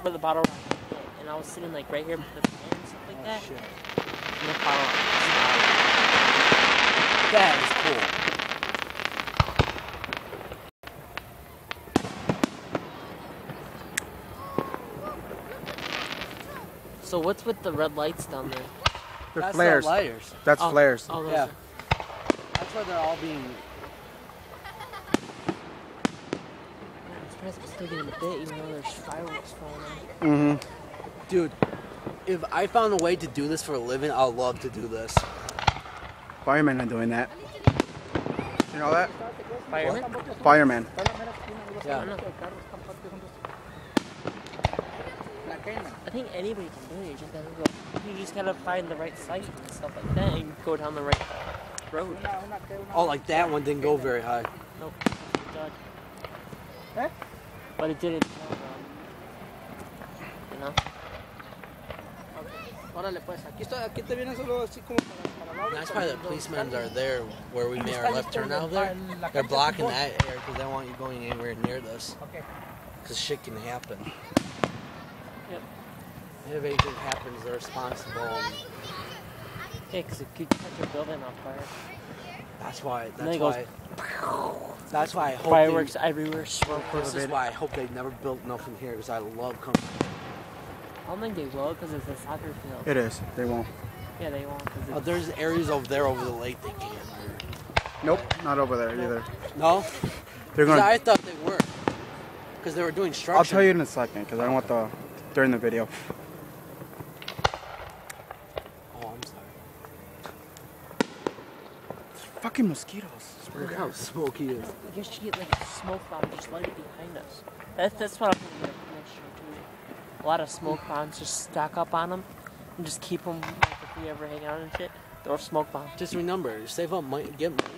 where the bottle rocket hit, and I was sitting like right here with the fan and stuff like that. Shit. And the bottle rocket That is cool. So what's with the red lights down there? They're flares. Layers. That's flares. Oh, Yeah. That's why they're all being... I'm surprised it's still getting a bit, even though there's fireworks falling out. Mm-hmm. Dude, if I found a way to do this for a living, I'd love to do this. Firemen are doing that. You know that? Firemen? Firemen. Yeah. I think anybody can do it. You just gotta find the right site and stuff like that, and go down the right road. Oh, like that one didn't go very high. Nope. Huh? But it didn't. You know. That's why the policemen are there where we made our left turn out there. They're blocking that area because they don't want you going anywhere near this. Because shit can happen. Yep. And if anything happens, they're responsible. And Yeah, because it could catch a building on fire. that's why. And then it goes. That's why I hope Fireworks everywhere. Smoke. This is why I hope they never built nothing here because I love coming. I don't think they will because it's a soccer field. It is. They won't. Yeah, they won't. Oh, there's areas over there over the lake they can't. Nope, not over there either. No? They're gonna. I thought they were. Because they were doing structure. I'll tell you in a second because I don't want the during the video. Oh, I'm sorry. Fucking mosquitoes. Look how smoky it is. I guess you get like a smoke bomb, just light it behind us. That's what I'm thinking of next year too. A lot of smoke bombs, just stack up on them and just keep them. Like, if we ever hang out and shit, throw smoke bombs. Just remember, save up money, get money